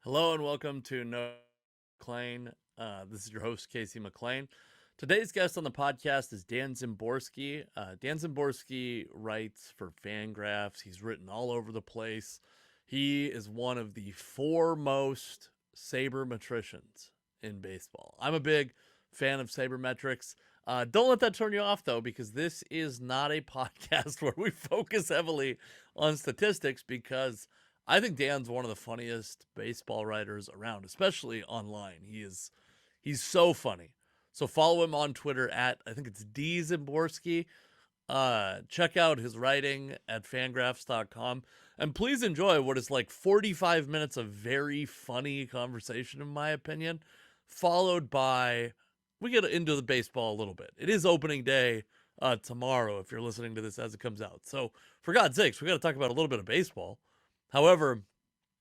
Hello and welcome to McLain. This is your host, Casey McLain. Today's guest on the podcast is Dan Szymborski. Dan Szymborski writes for Fangraphs. He's written all over the place. He is one of the foremost sabermetricians in baseball. I'm a big fan of sabermetrics. Don't let that turn you off, though, because this is not a podcast where we focus heavily on statistics, because I think Dan's one of the funniest baseball writers around, especially online. He's so funny. So follow him on Twitter at, I think it's D Szymborski. Check out his writing at fangraphs.com. And please enjoy what is like 45 minutes of very funny conversation, in my opinion, followed by, we get into the baseball a little bit. It is opening day tomorrow if you're listening to this as it comes out. So for God's sakes, we got to talk about a little bit of baseball. However,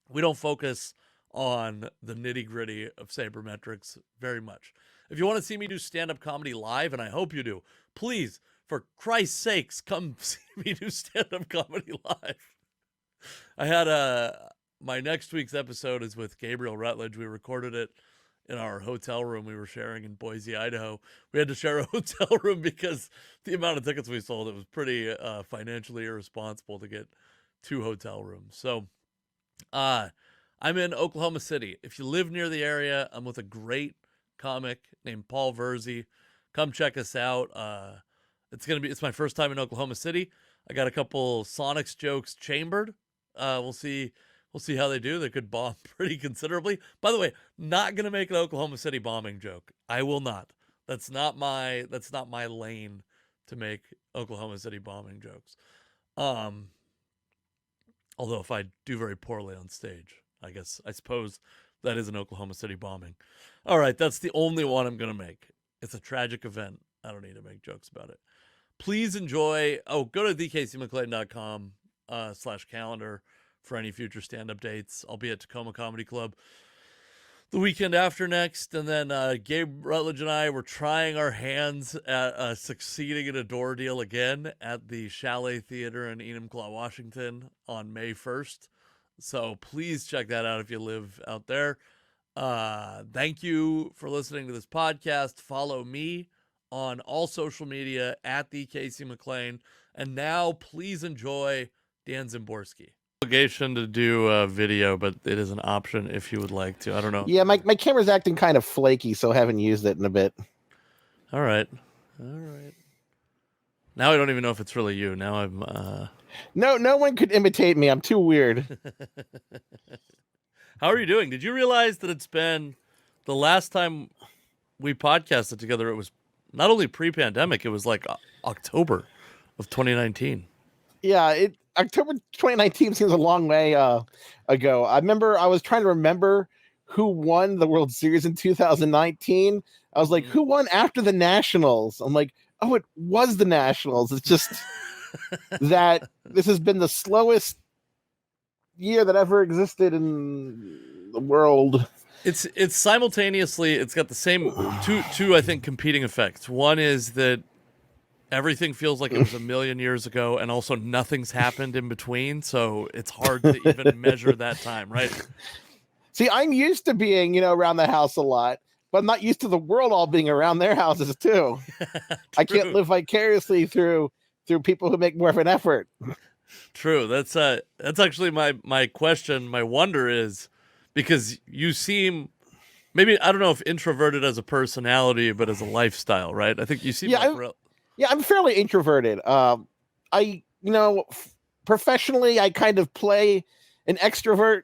we don't focus on the nitty-gritty of sabermetrics very much. If you want to see me do stand-up comedy live, and I hope you do, please, for Christ's sakes, come see me do stand-up comedy live. I had my next week's episode is with Gabriel Rutledge. We recorded it in our hotel room we were sharing in Boise, Idaho. We had to share a hotel room because the amount of tickets we sold, it was pretty financially irresponsible to get 2 hotel rooms. So I'm in Oklahoma City. If you live near the area, I'm with a great comic named Paul Verzi. Come check us out. It's my first time in Oklahoma City. I got a couple Sonics jokes chambered. We'll see how they do. They could bomb pretty considerably. By the way, not gonna make an Oklahoma City bombing joke. I will not. That's not my lane to make Oklahoma City bombing jokes. Although if I do very poorly on stage, I suppose that is an Oklahoma City bombing. All right, that's the only one I'm going to make. It's a tragic event. I don't need to make jokes about it. Please enjoy. Oh, go to dkcmclain.com /calendar for any future stand-up dates. I'll be at Tacoma Comedy Club the weekend after next, and then Gabe Rutledge and I were trying our hands at succeeding in a door deal again at the Chalet Theater in Enumclaw, Washington on May 1st. So please check that out if you live out there. Thank you for listening to this podcast. Follow me on all social media at the Casey McLain. And now please enjoy Dan Szymborski. Obligation to do a video, but it is an option if you would like to. I don't know. Yeah, my camera's acting kind of flaky, so I haven't used it in a bit. All right. Now I don't even know if it's really you. Now I'm No one could imitate me. I'm too weird. How are you doing? Did you realize that it's been the last time we podcasted together? It was not only pre-pandemic, it was like October of 2019. Yeah, October 2019 seems a long way ago. I remember I was trying to remember who won the World Series in 2019. I was like, who won after the Nationals? I'm like, oh, it was the Nationals. It's just that this has been the slowest year that ever existed in the world. It's simultaneously, it's got the same two I think competing effects. One is that everything feels like it was a million years ago, and also nothing's happened in between, so it's hard to even measure that time, right? See, I'm used to being, around the house a lot, but I'm not used to the world all being around their houses too. I can't live vicariously through people who make more of an effort. True. That's actually my question. My wonder is, because you seem, maybe, I don't know if introverted as a personality, but as a lifestyle, right? I think you seem I'm fairly introverted. Professionally, I kind of play an extrovert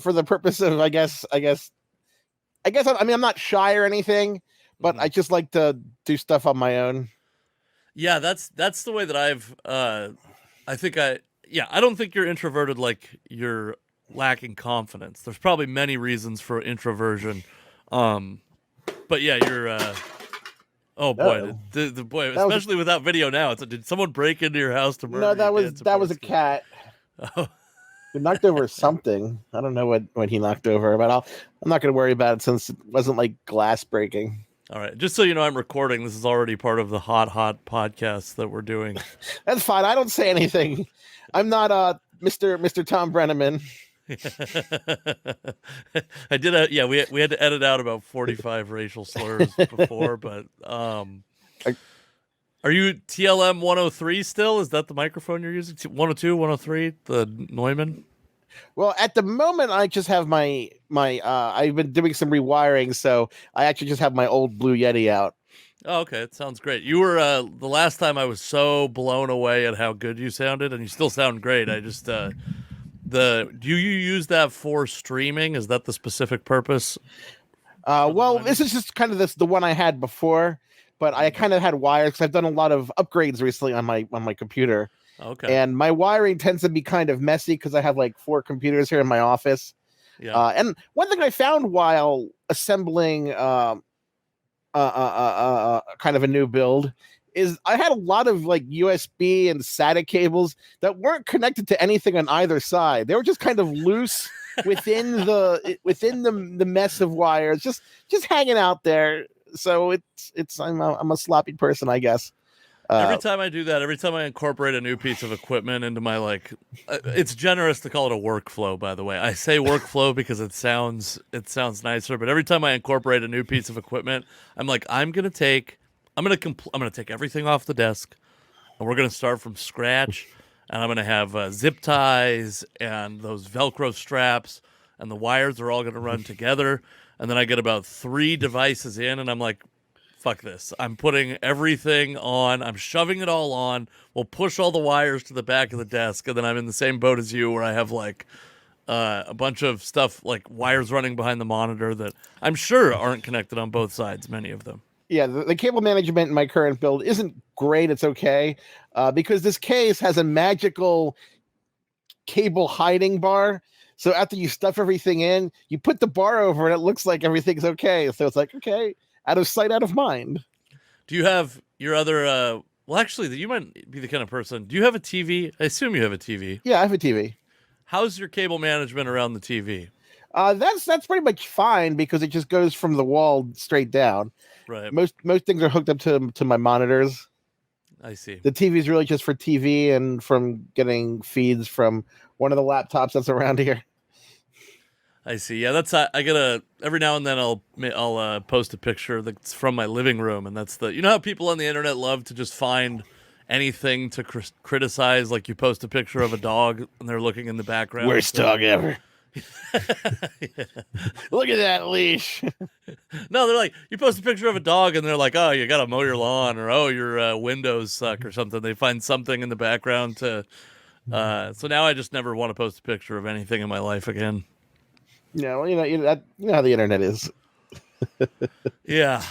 for the purpose of, I guess. I'm not shy or anything, but I just like to do stuff on my own. Yeah, that's the way that I don't think you're introverted like you're lacking confidence. There's probably many reasons for introversion. But yeah, you're oh boy, the boy, especially without video now. Did someone break into your house to murder? No, that was a cat. Oh. He knocked over something. I don't know what he knocked over, but I'm not going to worry about it since it wasn't like glass breaking. All right, just so you know, I'm recording. This is already part of the hot podcast that we're doing. That's fine. I don't say anything. I'm not Mr. Tom Brenneman. I did yeah, we had to edit out about 45 racial slurs before, but I- are you TLM 103 still? Is that the microphone you're using? 102, 103, the Neumann? Well, at the moment, I just have my I've been doing some rewiring, so I actually just have my old Blue Yeti out. Oh, okay, it sounds great. You were the last time I was so blown away at how good you sounded, and you still sound great. I just do you use that for streaming? Is that the specific purpose? Well, this is just kind of the one I had before, but I kind of had wires because I've done a lot of upgrades recently on my computer. Okay. And my wiring tends to be kind of messy because I have like 4 computers here in my office. Yeah. And one thing I found while assembling kind of a new build is I had a lot of like USB and SATA cables that weren't connected to anything on either side. They were just kind of loose within the mess of wires, just hanging out there. So I'm a sloppy person, I guess. Every time I do that, every time I incorporate a new piece of equipment into my it's generous to call it a workflow. By the way, I say workflow because it sounds nicer. But every time I incorporate a new piece of equipment, I'm like, I'm gonna take everything off the desk, and we're gonna start from scratch. And I'm gonna have zip ties and those Velcro straps, and the wires are all gonna run together. And then I get about 3 devices in, and I'm like, fuck this. I'm putting everything on. I'm shoving it all on. We'll push all the wires to the back of the desk. And then I'm in the same boat as you where I have like a bunch of stuff like wires running behind the monitor that I'm sure aren't connected on both sides, many of them. Yeah, the cable management in my current build isn't great. It's okay because this case has a magical cable hiding bar. So after you stuff everything in, you put the bar over and it looks like everything's okay. So it's like, okay, out of sight, out of mind. Do you have your other well actually you might be the kind of person. Do you have a TV? I assume you have a TV. Yeah, I have a TV. How's your cable management around the TV? That's pretty much fine because it just goes from the wall straight down. Right. Most things are hooked up to my monitors. I see. The TV is really just for TV and from getting feeds from one of the laptops that's around here. I see. Yeah, that's I gotta every now and then I'll post a picture that's from my living room, and that's you know how people on the internet love to just find anything to criticize, like you post a picture of a dog and they're looking in the background. Worst dog ever. Yeah. Look at that leash. No, they're like, you post a picture of a dog and they're like, oh, you gotta mow your lawn, or oh, your windows suck or something. They find something in the background to. So now I just never want to post a picture of anything in my life again. Yeah, well, you know how the internet is. Yeah.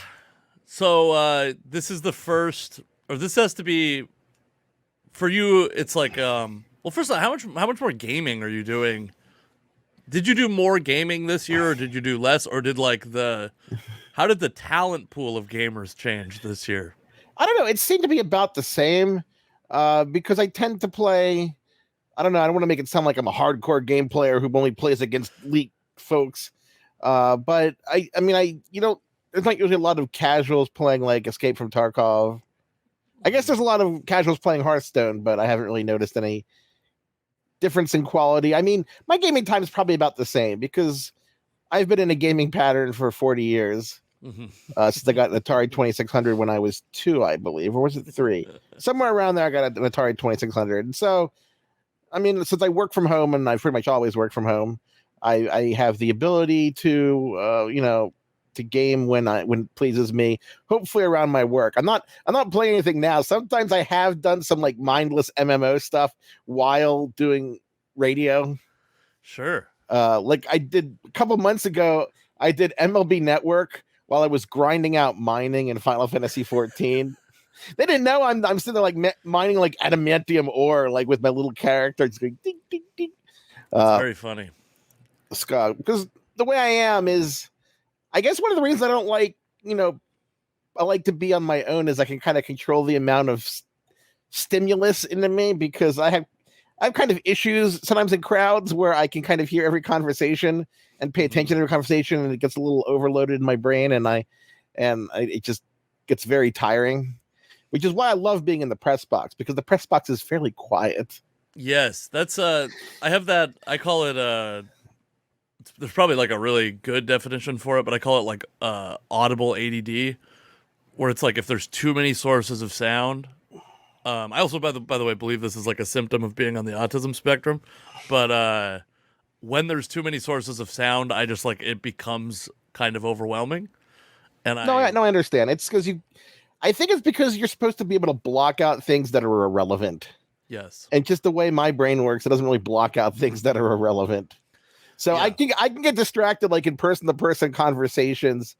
So this is the first, or this has to be for you. It's like, well, first of all, how much more gaming are you doing? Did you do more gaming this year, or did you do less, or did how did the talent pool of gamers change this year? I don't know. It seemed to be about the same because I tend to play. I don't know. I don't want to make it sound like I'm a hardcore game player who only plays against elite folks. But I mean, there's not usually a lot of casuals playing like Escape from Tarkov. I guess there's a lot of casuals playing Hearthstone, but I haven't really noticed any difference in quality. I mean, my gaming time is probably about the same because I've been in a gaming pattern for 40 years. Mm-hmm. Since I got an Atari 2600 when I was 2, I believe, or was it 3? Somewhere around there, I got an Atari 2600. And so, I mean, since I work from home, and I pretty much always work from home, I have the ability to, to game when it pleases me. Hopefully around my work. I'm not playing anything now. Sometimes I have done some like mindless MMO stuff while doing radio. Sure. Like I did a couple months ago, I did MLB Network while I was grinding out mining in Final Fantasy 14. They didn't know I'm sitting there like mining like adamantium ore, like with my little character. It's going ding ding ding. That's very funny. Scott, because the way I am is, I guess one of the reasons I don't like, I like to be on my own is I can kind of control the amount of stimulus into me because I have kind of issues sometimes in crowds where I can kind of hear every conversation and pay attention to every conversation, and it gets a little overloaded in my brain, and it just gets very tiring, which is why I love being in the press box because the press box is fairly quiet. Yes, that's I have that. I call it there's probably like a really good definition for it, but I call it like audible ADD, where it's like if there's too many sources of sound. I also, by the way, believe this is like a symptom of being on the autism spectrum, but when there's too many sources of sound, I just like it becomes kind of overwhelming, and No, I no, I understand. It's because I think it's because you're supposed to be able to block out things that are irrelevant. yes, And just the way my brain works, it doesn't really block out things that are irrelevant. So yeah, I can get distracted like in person to person conversations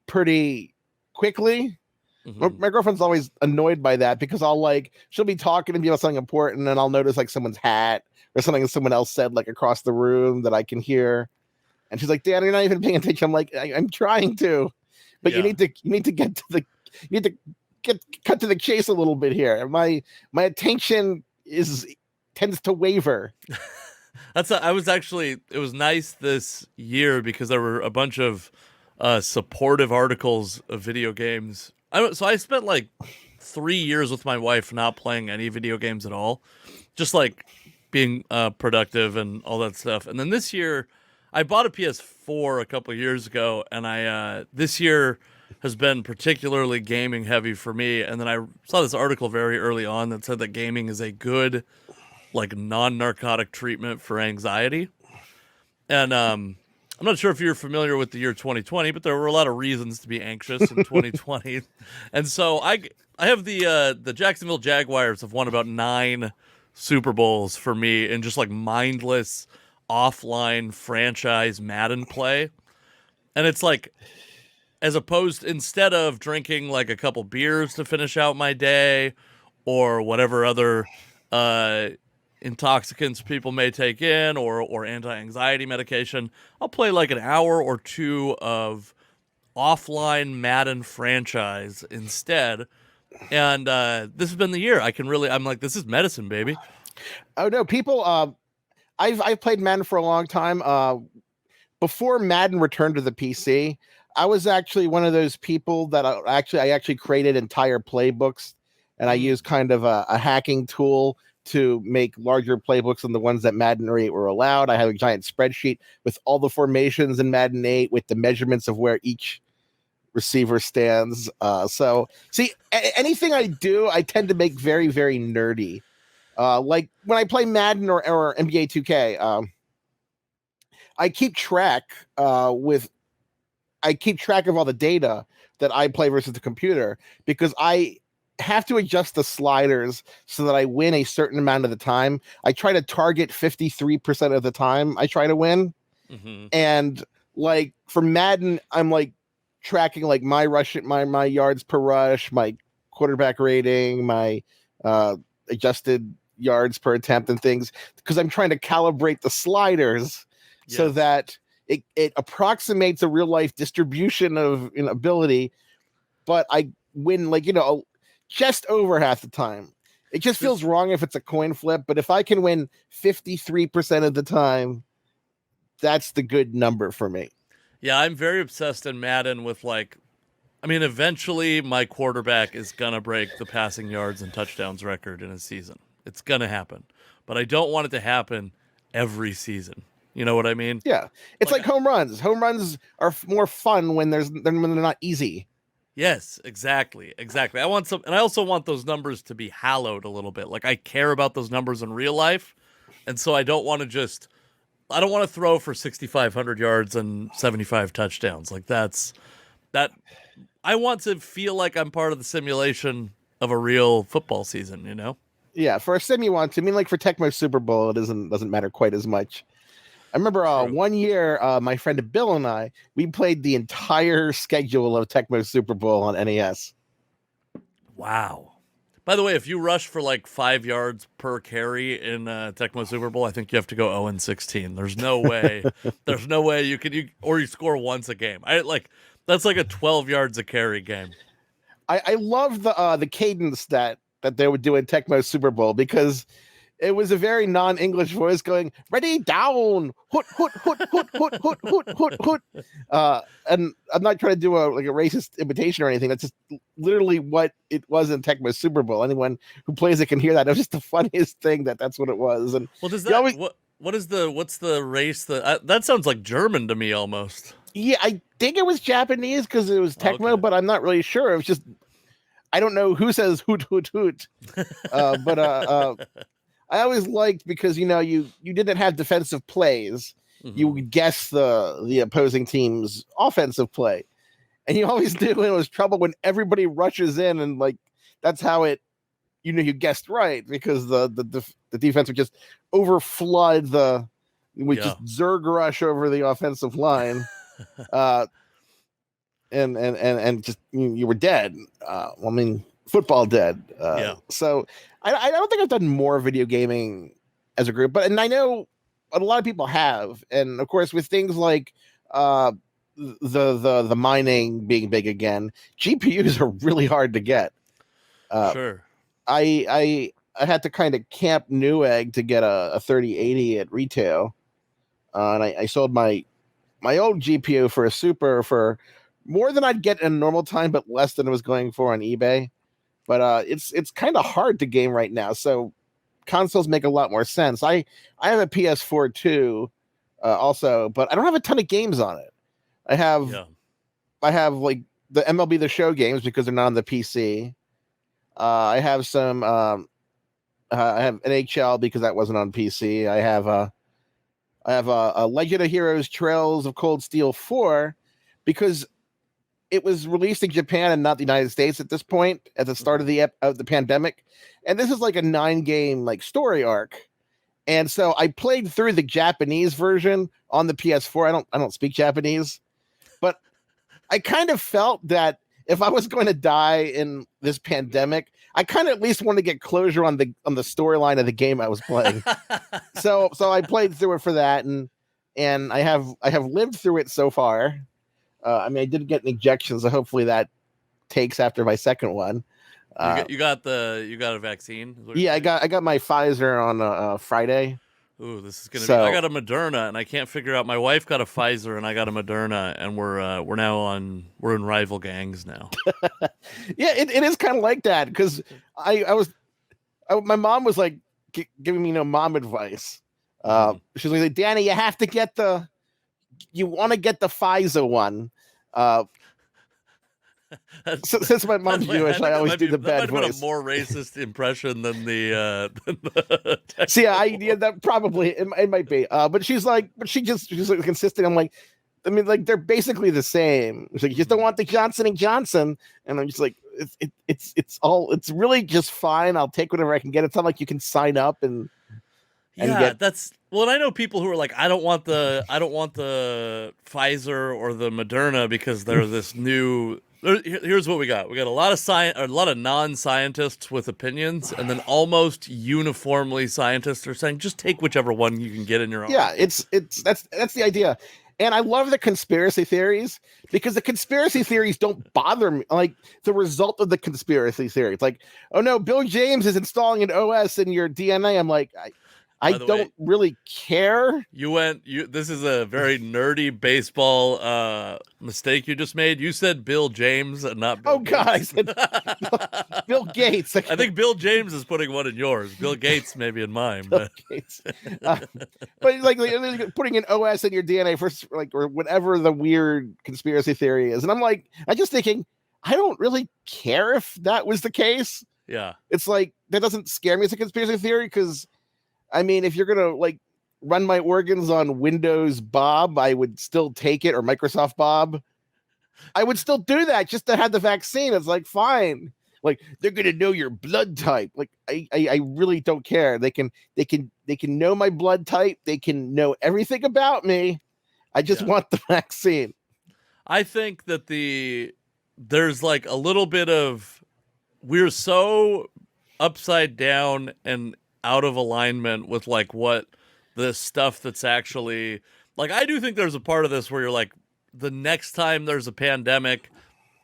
pretty quickly. hmm My girlfriend's always annoyed by that because she'll be talking to me about something important and I'll notice like someone's hat or something that someone else said like across the room that I can hear. And she's like, "Dad, you're not even paying attention." I'm like, I'm trying to, but yeah. you need to you need to cut to the chase a little bit here. My attention tends to waver. I was actually, it was nice this year because there were a bunch of supportive articles of video games. So I spent like 3 years with my wife not playing any video games at all, just like being productive and all that stuff. And then this year, I bought a PS4 a couple years ago, and I this year has been particularly gaming heavy for me. And then I saw this article very early on that said that gaming is a good like non-narcotic treatment for anxiety. And I'm not sure if you're familiar with the year 2020, but there were a lot of reasons to be anxious in 2020. And so I have the Jacksonville Jaguars have won about 9 Super Bowls for me in just like mindless offline franchise Madden play. And it's like, as opposed, instead of drinking like a couple beers to finish out my day or whatever other uh intoxicants people may take in or anti-anxiety medication, I'll play like an hour or two of offline Madden franchise instead. And this has been the year I'm like, this is medicine, baby. Oh no, people. I've played Madden for a long time. Before Madden returned to the PC, I was actually one of those people that I actually created entire playbooks, and I Mm, used kind of a hacking tool to make larger playbooks than the ones that Madden 8 were allowed. I have a giant spreadsheet with all the formations in Madden 8 with the measurements of where each receiver stands. So see, anything I do, I tend to make very, very nerdy. Like when I play Madden or NBA 2K, I keep track with I keep track of all the data that I play versus the computer because I have to adjust the sliders so that I win a certain amount of the time. I try to target 53% of the time I try to win. hmm And like for Madden, I'm like tracking like my my yards per rush, my quarterback rating, my adjusted yards per attempt and things because I'm trying to calibrate the sliders so Yes. that it approximates a real life distribution of ability, but I win like just over half the time. It just feels This wrong if it's a coin flip, but if I can win 53% of the time, that's the good number for me. Yeah, I'm very obsessed in Madden with like, I mean, eventually my quarterback is gonna break the passing yards and touchdowns record in a season. It's gonna happen, but I don't want it to happen every season. You know what I mean? Yeah, it's Like, like home runs. Home runs are more fun when when they're not easy. yes, exactly, exactly. I want some, and I also want those numbers to be hallowed a little bit. Like I care about those numbers in real life, and so I don't want to just, I don't want to throw for 6,500 yards and 75 touchdowns. Like that. I want to feel like I'm part of the simulation of a real football season. You know? Yeah, for a sim you want to. I mean, like for Tecmo Super Bowl, it doesn't matter quite as much. I remember True. one year, my friend Bill and I, we played the entire schedule of Tecmo Super Bowl on NES. Wow. By the way, if you rush for like 5 yards per carry in Tecmo Super Bowl, I think you have to go 0-16. There's no way. There's no way or you score once a game. I like that's like a 12 yards a carry game. I love the cadence that they would do in Tecmo Super Bowl because it was a very non-English voice going, "Ready, down, hoot, hoot, hoot, hoot, hoot, hoot, hoot, hoot, hoot." And I'm not trying to do a racist imitation or anything. That's just literally what it was in Tecmo Super Bowl. Anyone who plays it can hear that. It was just the funniest thing that's what it was. And well, does that always, what's the race that sounds like German to me almost? Yeah, I think it was Japanese because it was Tecmo, Okay. but I'm not really sure. It was just I don't know who says hoot hoot hoot. But I always liked because you didn't have defensive plays. Mm-hmm. You would guess the opposing team's offensive play, and you always knew it was trouble when everybody rushes in, and like that's how it. You guessed right because the defense would just overflood just Zerg rush over the offensive line. And just you were dead. I mean, football dead. So I don't think I've done more video gaming as a group, and I know a lot of people have, and of course with things like the mining being big again, GPUs are really hard to get. Sure. I had to kind of camp Newegg to get a 3080 at retail, and I sold my old GPU for a super for more than I'd get in a normal time, but less than it was going for on eBay. But it's kind of hard to game right now, so consoles make a lot more sense. I have a PS4 too, also, but I don't have a ton of games on it. I have like the MLB The Show games because they're not on the PC. I have some. I have NHL because that wasn't on PC. I have a Legend of Heroes Trails of Cold Steel 4 because it was released in Japan and not the United States at this point at the start of the pandemic. And this is like a 9-game like story arc. And so I played through the Japanese version on the PS4. I don't speak Japanese, but I kind of felt that if I was going to die in this pandemic, I kind of at least want to get closure on the storyline of the game I was playing. so I played through it for that, and I have lived through it so far. I mean, I did get an injection, so hopefully that takes after my second one. You got a vaccine? Yeah, I got my Pfizer on Friday. Ooh, this is gonna be. I got a Moderna, and I can't figure out. My wife got a Pfizer, and I got a Moderna, and we're in rival gangs now. Yeah, it is kind of like that because my mom was like giving me mom advice. She's like, Danny, you want to get the Pfizer one. Since my mom's Jewish, I always do the bad voice. That might have been a more racist impression than the. See, that probably it might be. But she's like consistent. I'm like, I mean, like they're basically the same. She's like, you just don't want the Johnson and Johnson, and I'm just like, it's really just fine. I'll take whatever I can get. It's not like you can sign up and that's. Well, and I know people who are like, I don't want the Pfizer or the Moderna because they're this new. Here's what we got. We got a lot of non-scientists with opinions, and then almost uniformly scientists are saying just take whichever one you can get in your own. Yeah, that's the idea. And I love the conspiracy theories because the conspiracy theories don't bother me. Like the result of the conspiracy theory, it's like, oh no, Bill James is installing an OS in your DNA. I'm like, I don't really care. This is a very nerdy baseball mistake you just made. You said Bill James and not Bill Gates. God, I said Bill Gates. I think Bill James is putting one in yours. Bill Gates maybe in mine. Bill Gates. But like putting an OS in your DNA for or whatever the weird conspiracy theory is. And I'm just thinking, I don't really care if that was the case. Yeah. It's like, that doesn't scare me as a conspiracy theory because I mean, if you're gonna run my organs on Windows Bob, I would still take it, or Microsoft Bob. I would still do that just to have the vaccine. It's like, fine. Like, they're gonna know your blood type. Like, I really don't care. They can know my blood type. They can know everything about me. I just want the vaccine. I think that there's like a little bit of, we're so upside down and out of alignment with like what the stuff that's actually like. I do think there's a part of this where you're like, the next time there's a pandemic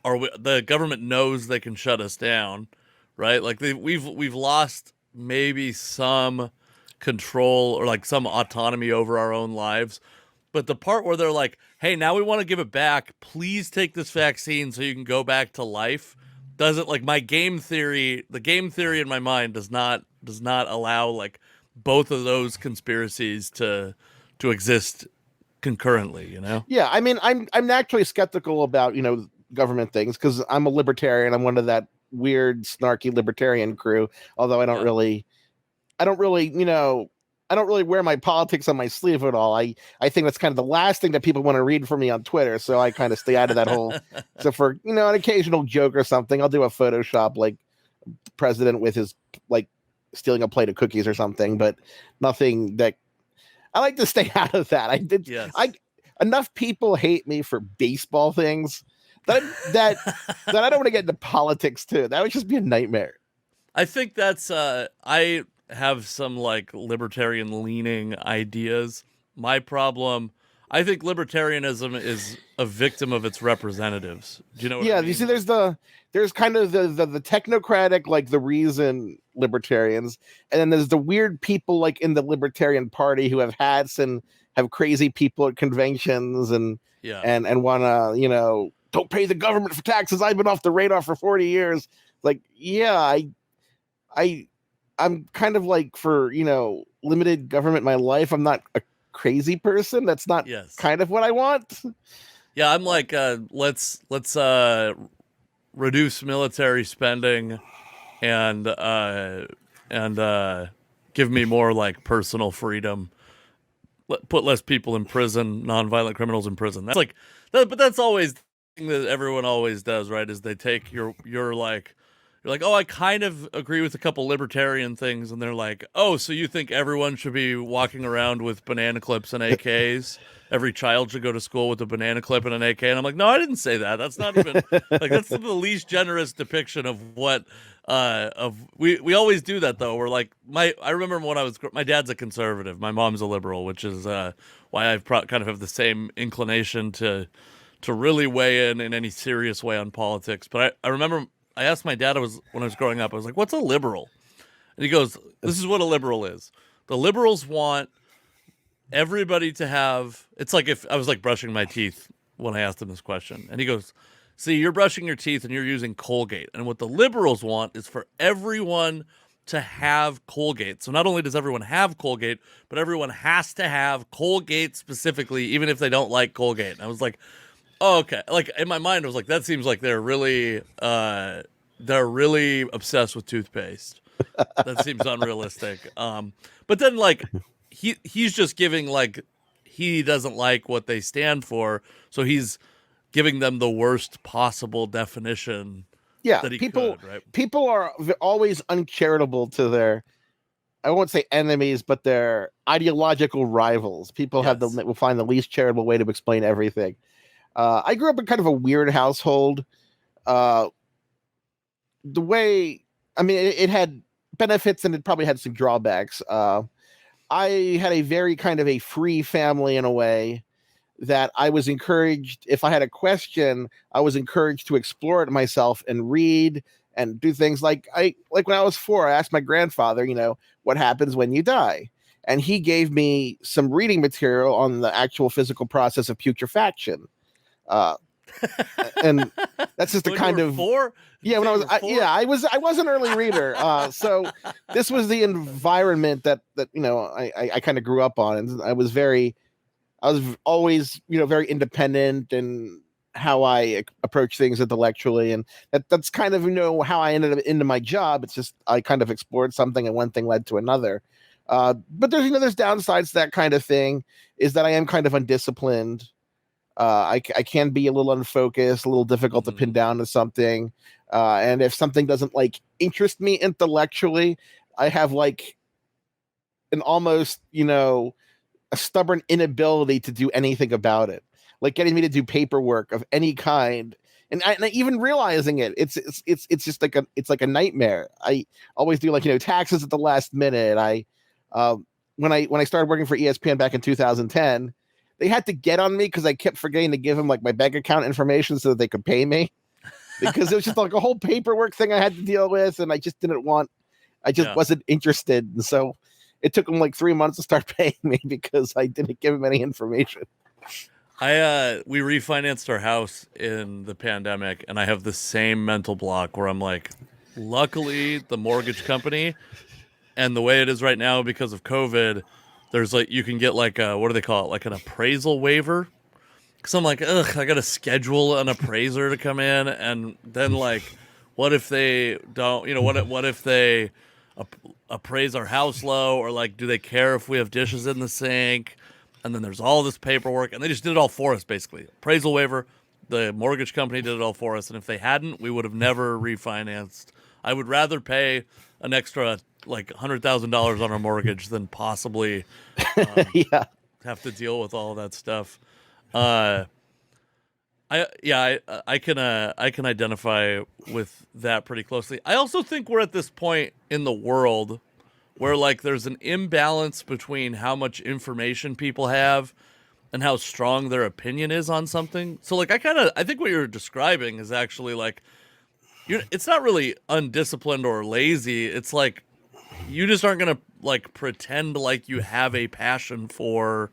or the government knows they can shut us down, right? Like we've lost maybe some control or like some autonomy over our own lives. But the part where they're like, hey, now we want to give it back. Please take this vaccine so you can go back to life. Doesn't like the game theory in my mind does not allow like both of those conspiracies to exist concurrently, you know? Yeah, I mean, I'm naturally skeptical about, government things because I'm a libertarian. I'm one of that weird, snarky libertarian crew. Although I don't really, I don't really wear my politics on my sleeve at all. I think that's kind of the last thing that people want to read from me on Twitter. So I kind of stay out of that whole. So for an occasional joke or something, I'll do a Photoshop like president with his like stealing a plate of cookies or something, but nothing that. I like to stay out of that. Enough people hate me for baseball things that I don't want to get into politics too. That would just be a nightmare. I think that's I have some like libertarian leaning ideas. My problem, I think libertarianism is a victim of its representatives. Do you know what I mean? You see there's kind of the technocratic, like the reason libertarians, and then there's the weird people like in the Libertarian Party who have hats and have crazy people at conventions and wanna, don't pay the government for taxes. I've been off the radar for 40 years. Like, yeah, I'm kind of like for, limited government in my life. I'm not a crazy person. That's not kind of what I want. Yeah, I'm like, let's reduce military spending and give me more like personal freedom. Put less people in prison, nonviolent criminals in prison. That's like that, but that's always the thing that everyone always does, right? Is they take you're like, oh, I kind of agree with a couple libertarian things, and they're like, oh, so you think everyone should be walking around with banana clips and AKs? Every child should go to school with a banana clip and an AK. And I'm like, no, I didn't say that. That's not even like that's the least generous depiction of what we always do that though. We're like I remember when my dad's a conservative, my mom's a liberal, which is why I've kind of have the same inclination to really weigh in any serious way on politics. But I remember I asked my dad when I was growing up, I was like, what's a liberal? And he goes, this is what a liberal is. The liberals want everybody to have, it's like if I was like brushing my teeth when I asked him this question. And he goes, see, you're brushing your teeth and you're using Colgate. And what the liberals want is for everyone to have Colgate. So not only does everyone have Colgate, but everyone has to have Colgate specifically, even if they don't like Colgate. And I was like, oh, okay. Like in my mind, I was like, that seems like they're really obsessed with toothpaste. That seems unrealistic. But then like he's just giving like he doesn't like what they stand for, so he's giving them the worst possible definition. Yeah, that he people could, right? People are always uncharitable to their, I won't say enemies, but their ideological rivals. People will find the least charitable way to explain everything. I grew up in kind of a weird household. The way, I mean, it had benefits and it probably had some drawbacks. I had a very kind of a free family in a way that I was encouraged, if I had a question, I was encouraged to explore it myself and read and do things like when I was 4, I asked my grandfather, what happens when you die? And he gave me some reading material on the actual physical process of putrefaction. And that's just the kind of 4? Yeah, when I was an early reader. So this was the environment that I kind of grew up on, and I was always very independent in how I approach things intellectually, and that's kind of how I ended up into my job. It's just I kind of explored something, and one thing led to another. But there's downsides to that kind of thing. Is that I am kind of undisciplined. I can be a little unfocused, a little difficult to pin down to something. And if something doesn't interest me intellectually, I have an almost, a stubborn inability to do anything about it. Like getting me to do paperwork of any kind. And even realizing it's just it's like a nightmare. I always do taxes at the last minute. When I started working for ESPN back in 2010, they had to get on me because I kept forgetting to give them my bank account information so that they could pay me, because it was just a whole paperwork thing I had to deal with, and I just wasn't interested. And so it took him like 3 months to start paying me because I didn't give him any information. We refinanced our house in the pandemic, and I have the same mental block where I'm like, luckily the mortgage company, and the way it is right now because of COVID, there's like, you can get like a, what do they call it? Like an appraisal waiver. Cause I'm like, ugh, I got to schedule an appraiser to come in. And then like, what if they don't, what if they appraise our house low, or like, do they care if we have dishes in the sink? And then there's all this paperwork, and they just did it all for us, basically. Appraisal waiver, the mortgage company did it all for us. And if they hadn't, we would have never refinanced. I would rather pay an extra like $100,000 on our mortgage than possibly have to deal with all that stuff. I can identify with that pretty closely. I also think we're at this point in the world where like there's an imbalance between how much information people have and how strong their opinion is on something. So like I think what you're describing is actually like it's not really undisciplined or lazy. It's like you just aren't going to like pretend like you have a passion for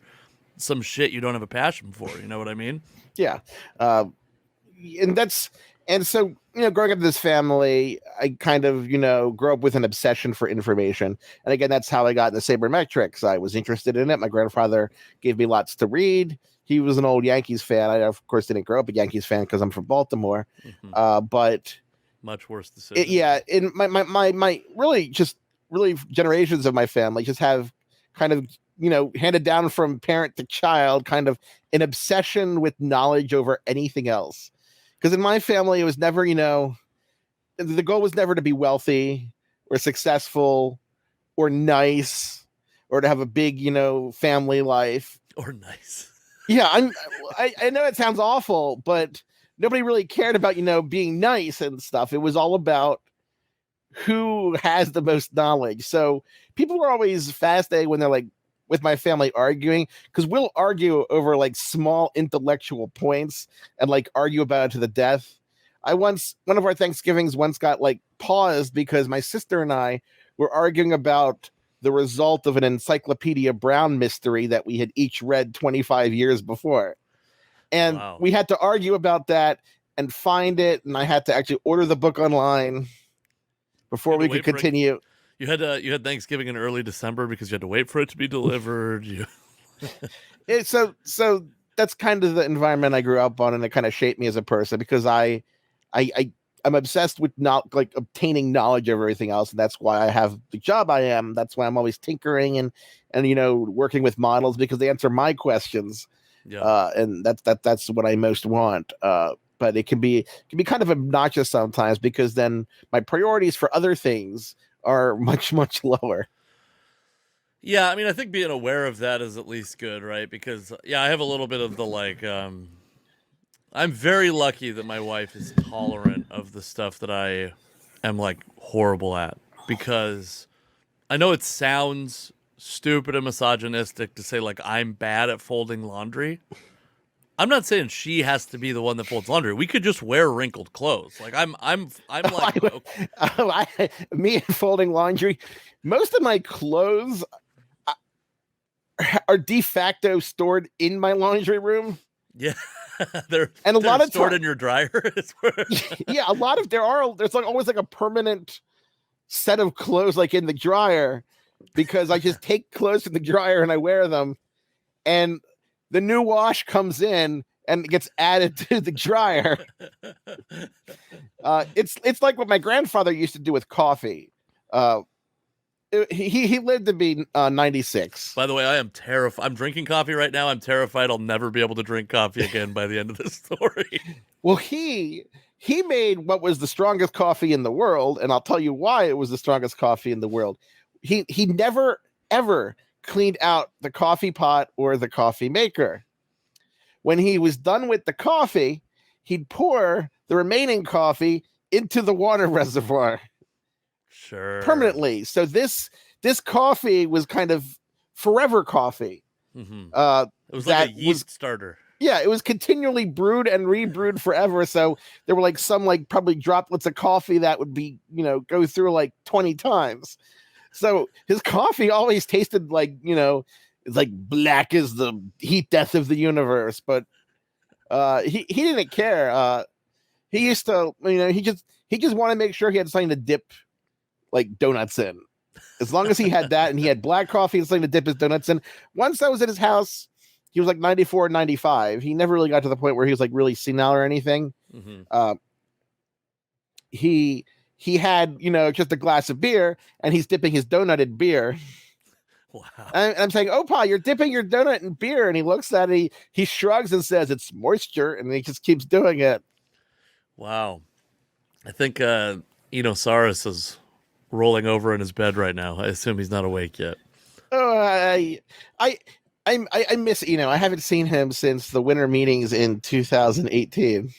some shit you don't have a passion for. You know what I mean? Yeah. And so, growing up in this family, I kind of, grew up with an obsession for information. And again, that's how I got into sabermetrics. I was interested in it. My grandfather gave me lots to read. He was an old Yankees fan. I, of course, didn't grow up a Yankees fan because I'm from Baltimore. Mm-hmm. But much worse decision. In my really generations of my family just have kind of, handed down from parent to child, kind of an obsession with knowledge over anything else. Because in my family, it was never, the goal was never to be wealthy or successful or nice or to have a big, family life. Or nice. Yeah, I know it sounds awful, but nobody really cared about, being nice and stuff. It was all about who has the most knowledge. So people were always fascinated when they're like, with my family arguing, because we'll argue over like small intellectual points and like argue about it to the death. One of our Thanksgivings once got like paused because my sister and I were arguing about the result of an Encyclopedia Brown mystery that we had each read 25 years before. And we had to argue about that and find it. And I had to actually order the book online before we could continue. You had Thanksgiving in early December because you had to wait for it to be delivered. So that's kind of the environment I grew up on, and it kind of shaped me as a person because I'm obsessed with not like obtaining knowledge of everything else, and that's why I have the job I am. That's why I'm always tinkering and working with models because they answer my questions. Yeah. And that's what I most want. But it can be kind of obnoxious sometimes because then my priorities for other things are much, much lower. Yeah, I mean, I think being aware of that is at least good, right? Because, I have a little bit of the, like, I'm very lucky that my wife is tolerant of the stuff that I am, like, horrible at. Because I know it sounds stupid and misogynistic to say, like, I'm bad at folding laundry. I'm not saying she has to be the one that folds laundry. We could just wear wrinkled clothes. Like I'm like okay. Me folding laundry. Most of my clothes are de facto stored in my laundry room. Yeah, they're stored in your dryer. Yeah, there's like always like a permanent set of clothes like in the dryer because I just take clothes from the dryer and I wear them, and the new wash comes in and gets added to the dryer. It's like what my grandfather used to do with coffee. He lived to be 96. By the way, I am terrified. I'm drinking coffee right now. I'm terrified I'll never be able to drink coffee again by the end of this story. Well, he made what was the strongest coffee in the world, and I'll tell you why it was the strongest coffee in the world. He never ever cleaned out the coffee pot or the coffee maker. When he was done with the coffee, he'd pour the remaining coffee into the water reservoir. Sure. Permanently. So this coffee was kind of forever coffee. Mm-hmm. It was like a yeast starter. Yeah, it was continually brewed and rebrewed forever. So there were like some like probably droplets of coffee that would be, go through like 20 times. So his coffee always tasted like, it's like black as the heat death of the universe. But he didn't care. He used to, he just wanted to make sure he had something to dip like donuts in. As long as he had that and he had black coffee and something to dip his donuts in. Once I was at his house, he was like 94, 95. He never really got to the point where he was like really senile or anything. Mm-hmm. He had, just a glass of beer and he's dipping his donut in beer. Wow. And I'm saying, "Oh, Pa, you're dipping your donut in beer." And he looks at it, he shrugs and says, "It's moisture." And he just keeps doing it. Wow. I think Saris is rolling over in his bed right now. I assume he's not awake yet. Oh, I miss I haven't seen him since the winter meetings in 2018.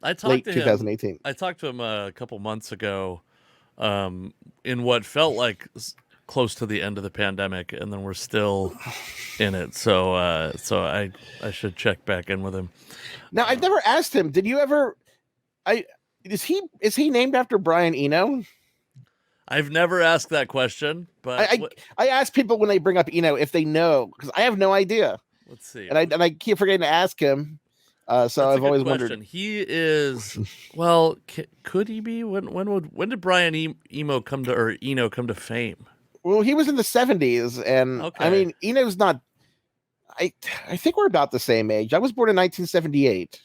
I talked Late to 2018. him. I talked to him a couple months ago, in what felt like close to the end of the pandemic, and then we're still in it. So I should check back in with him. Now, I've never asked him. Did you ever? Is he named after Brian Eno? I've never asked that question, but I ask people when they bring up Eno if they know, because I have no idea. Let's see. And I keep forgetting to ask him. So I've always wondered. He is well. Could he be? When did Brian Eno come to fame? Well, he was in the 70s, and Okay. I mean, Eno's not. I think we're about the same age. I was born in 1978.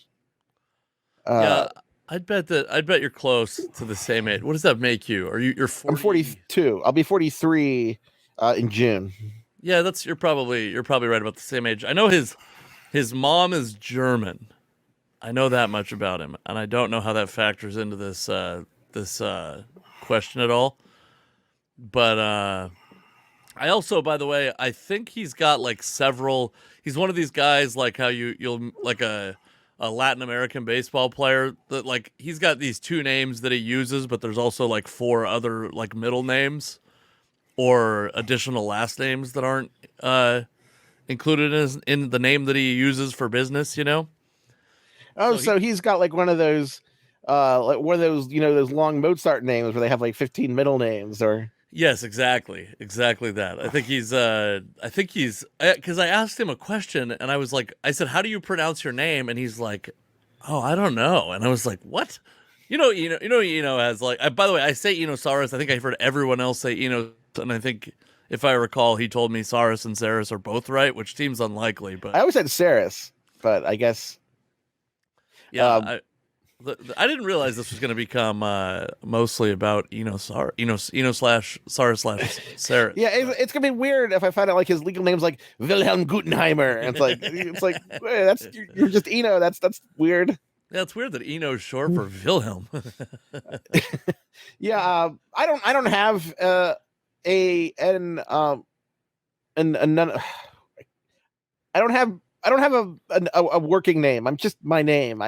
Yeah, I'd bet you're close to the same age. What does that make you? You're 40? I'm 42. I'll be 43 in June. Yeah, you're probably right about the same age. I know his mom is German. I know that much about him, and I don't know how that factors into this question at all. But I also, by the way, I think he's got like several. He's one of these guys like how you'll like a Latin American baseball player that like he's got these two names that he uses, but there's also like four other like middle names or additional last names that aren't included in the name that he uses for business. Oh, so he's got like one of those, those long Mozart names where they have like 15 middle names, or. Yes, exactly that. I think he's because I asked him a question and I said, "How do you pronounce your name?" And he's like, "Oh, I don't know." And I was like, "What?" As like. By the way, I say Saris. I think I've heard everyone else say and I think if I recall, he told me Saris and Saris are both right, which seems unlikely. But I always said Saris, but I guess. Yeah, I didn't realize this was going to become mostly about Saris / Sarah. Yeah, it's gonna be weird if I find out like his legal name's like Wilhelm Gutenheimer, and it's like that's you're just Eno. That's weird. Yeah, it's weird that Eno is short for Wilhelm. Yeah, I don't have I don't have a working name. I'm just my name.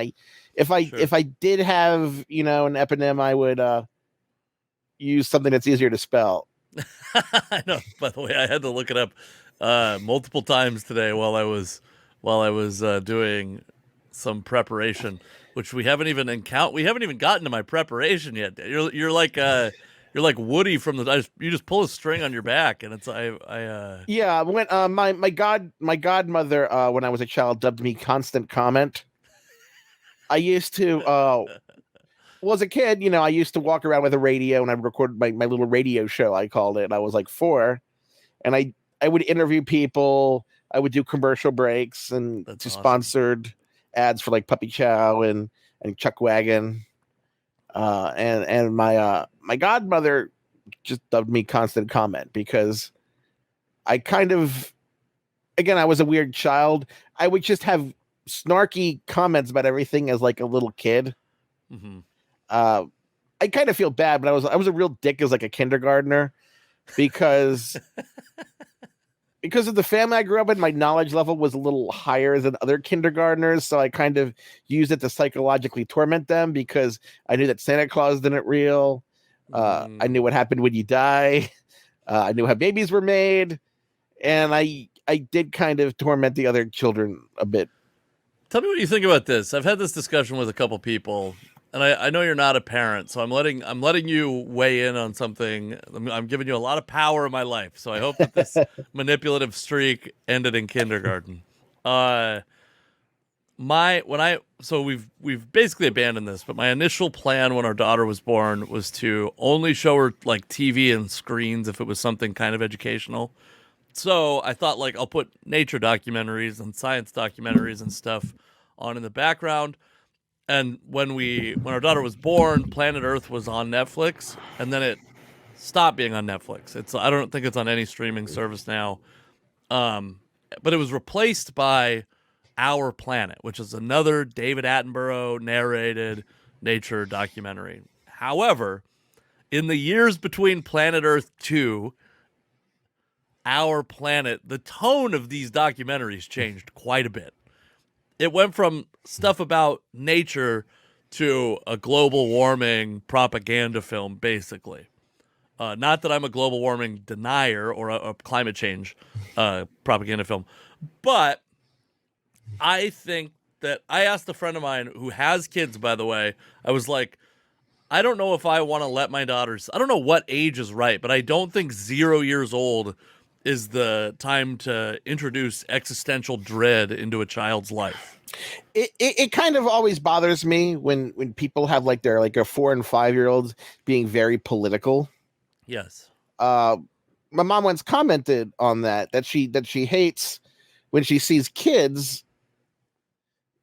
If I did have, an eponym, I would use something that's easier to spell. I know. By the way, I had to look it up multiple times today while I was doing some preparation, which we haven't even gotten to my preparation yet. You're like Woody from you just pull a string on your back, and it's Yeah. When my godmother when I was a child dubbed me Constant Comment. I used to, as a kid, I used to walk around with a radio and I'd record my little radio show, I called it. I was like 4. And I would interview people. I would do commercial breaks and sponsored ads for like Puppy Chow and Chuck Wagon. And my godmother just dubbed me Constant Comment because I kind of, again, I was a weird child. I would just have snarky comments about everything as like a little kid. Mm-hmm. I kind of feel bad, but I was a real dick as like a kindergartner because of the family I grew up in. My knowledge level was a little higher than other kindergartners, so I kind of used it to psychologically torment them because I knew that Santa Claus didn't real. I knew what happened when you die. I knew how babies were made, and I did kind of torment the other children a bit. Tell me what you think about this. I've had this discussion with a couple people and I know you're not a parent, so I'm letting you weigh in on something. I'm giving you a lot of power in my life, so I hope that this manipulative streak ended in kindergarten. Uh, so we've basically abandoned this, but my initial plan when our daughter was born was to only show her like TV and screens if it was something kind of educational. So I thought like I'll put nature documentaries and science documentaries and stuff on in the background. And when our daughter was born, Planet Earth was on Netflix, and then it stopped being on Netflix. I don't think it's on any streaming service now. Um, but it was replaced by Our Planet, which is another David Attenborough narrated nature documentary. However, in the years between Planet Earth 2, Our Planet, the tone of these documentaries changed quite a bit. It went from stuff about nature to a global warming propaganda film, basically. Not that I'm a global warming denier or a climate change propaganda film, but I think that I asked a friend of mine who has kids, by the way, I was like, I don't know if I want to let my daughters, I don't know what age is right, but I don't think 0 years old is the time to introduce existential dread into a child's life. It kind of always bothers me when people have like their like a 4 and 5-year-olds being very political. Yes. My mom once commented on that she hates when she sees kids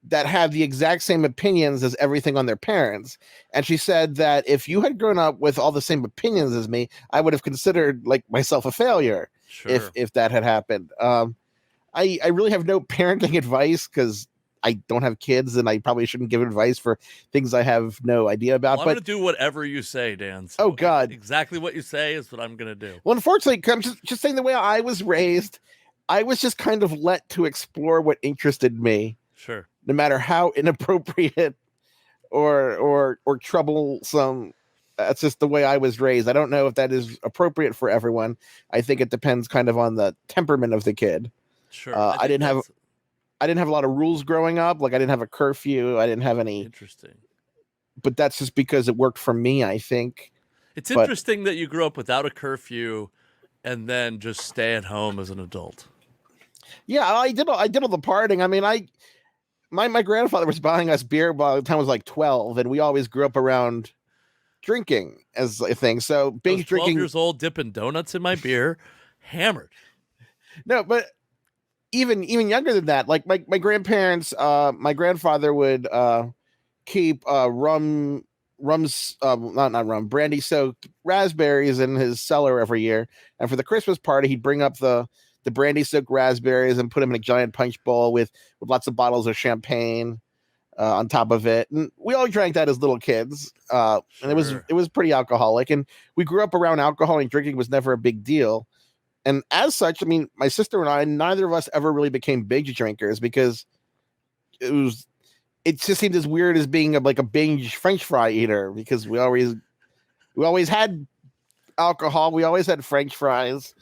that have the exact same opinions as everything on their parents. And she said that if you had grown up with all the same opinions as me, I would have considered like myself a failure. Sure. If that had happened. I really have no parenting advice because I don't have kids and I probably shouldn't give advice for things I have no idea about. Well, I'm going to do whatever you say, Dan. So oh, God. Exactly what you say is what I'm going to do. Well, unfortunately, I'm just saying the way I was raised, I was just kind of let to explore what interested me. Sure. No matter how inappropriate or troublesome. That's just the way I was raised. I don't know if that is appropriate for everyone. I think it depends kind of on the temperament of the kid. Sure. I didn't have a lot of rules growing up. Like I didn't have a curfew. I didn't have any. Interesting. But that's just because it worked for me, I think. It's interesting that you grew up without a curfew and then just stay at home as an adult. Yeah, I did all the partying. I mean, my grandfather was buying us beer by the time I was like 12, and we always grew up around drinking as a thing. So binge drinking. 12 years old, dipping donuts in my beer, hammered. No, but even younger than that, like my grandparents, my grandfather would keep brandy soaked raspberries in his cellar every year, and for the Christmas party he'd bring up the brandy soaked raspberries and put them in a giant punch bowl with lots of bottles of champagne on top of it, and we all drank that as little kids. Sure. And it was pretty alcoholic, and we grew up around alcohol, and drinking was never a big deal. And as such, I mean, my sister and I, neither of us ever really became binge drinkers because it just seemed as weird as being like a binge French fry eater because we always had alcohol. We always had French fries.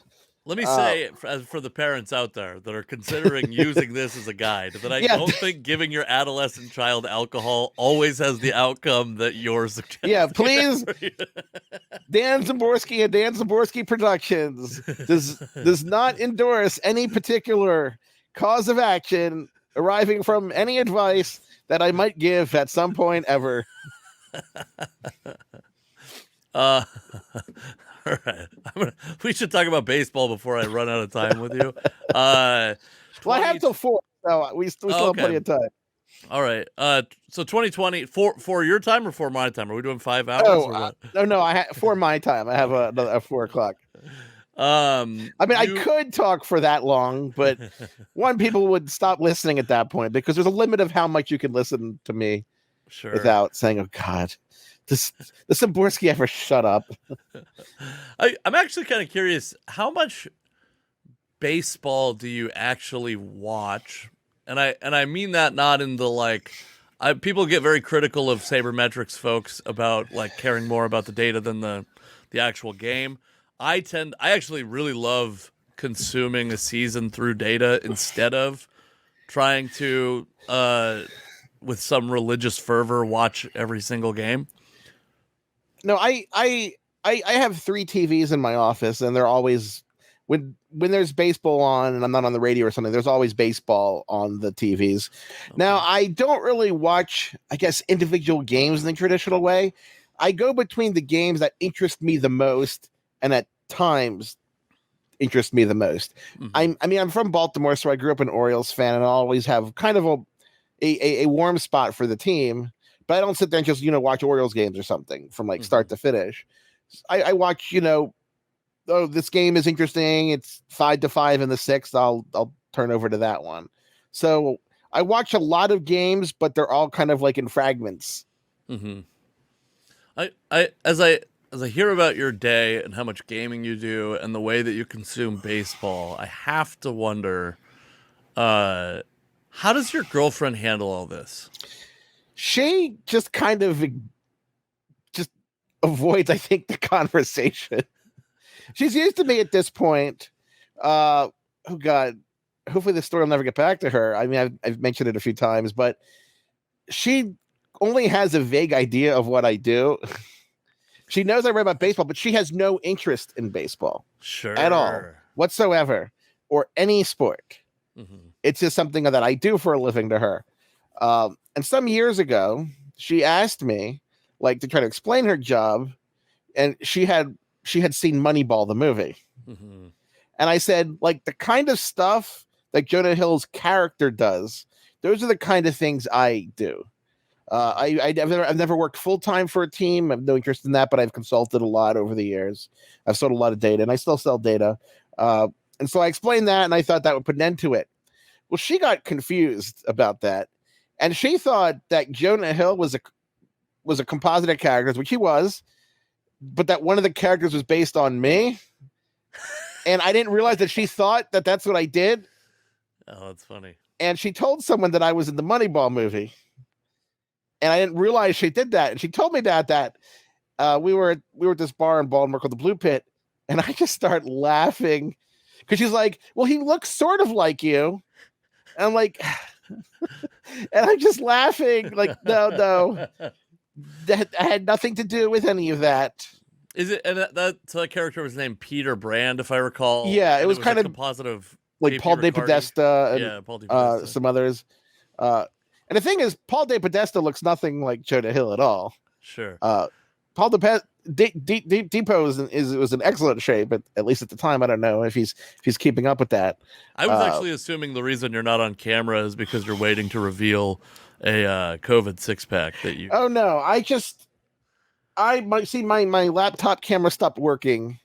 Let me say, for the parents out there that are considering using this as a guide, that I don't think giving your adolescent child alcohol always has the outcome that yours suggests. Yeah, please. Dan Szymborski and Dan Szymborski Productions does not endorse any particular cause of action arriving from any advice that I might give at some point ever. All right. We should talk about baseball before I run out of time with you. Well, I have till 4, so we still have plenty of time. All right. So 2020 for your time or for my time? Are we doing 5 hours? Oh, or what? No. For my time, I have a 4 o'clock. I mean, I could talk for that long, but people would stop listening at that point because there's a limit of how much you can listen to me without saying, "Oh God, does Szymborski ever shut up?" I'm actually kind of curious. How much baseball do you actually watch? And I mean that not in the like. People get very critical of sabermetrics folks about like caring more about the data than the actual game. I actually really love consuming a season through data instead of trying to with some religious fervor watch every single game? No, I have 3 TVs in my office, and they're always when there's baseball on and I'm not on the radio or something, there's always baseball on the TVs. Okay. Now, I don't really watch, I guess, individual games in the traditional way. I go between the games that interest me the most and at times interest me the most. Mm-hmm. I'm from Baltimore, so I grew up an Orioles fan, and I always have kind of a warm spot for the team. But I don't sit there and just, watch Orioles games or something from like start to finish. I watch, oh, this game is interesting. It's 5-5 in the 6th. I'll turn over to that one. So I watch a lot of games, but they're all kind of like in fragments. Mm-hmm. As I hear about your day and how much gaming you do and the way that you consume baseball, I have to wonder, how does your girlfriend handle all this? She just kind of just avoids, I think, the conversation. She's used to me at this point. Oh God, hopefully this story will never get back to her. I mean, I've mentioned it a few times, but she only has a vague idea of what I do. She knows I write about baseball, but she has no interest in baseball at all whatsoever, or any sport. Mm-hmm. It's just something that I do for a living to her. And some years ago, she asked me, like, to try to explain her job, and she had seen Moneyball, the movie. Mm-hmm. And I said, like, the kind of stuff that Jonah Hill's character does, those are the kind of things I do. I've never worked full-time for a team. I have no interest in that, but I've consulted a lot over the years. I've sold a lot of data, and I still sell data. And so I explained that, and I thought that would put an end to it. Well, she got confused about that, and she thought that Jonah Hill was a composite of characters, which he was, but that one of the characters was based on me. And I didn't realize that she thought that that's what I did. Oh, that's funny. And she told someone that I was in the Moneyball movie. And I didn't realize she did that. And she told me that we were at this bar in Baltimore called the Blue Pit. And I just start laughing because she's like, well, he looks sort of like you. And I'm like, and I'm just laughing like, no, that had nothing to do with any of that. Is it? And so that character was named Peter Brand, if I recall. Yeah, it was kind of composite of like Paul De Podesta and Paul De Podesta. Some others. And the thing is, Paul De Podesta looks nothing like Jonah Hill at all. Sure. Paul Depot was in excellent shape, but at least at the time, I don't know if he's keeping up with that. I was actually assuming the reason you're not on camera is because you're waiting to reveal a COVID 6-pack that you. Oh no! I might see my laptop camera stopped working,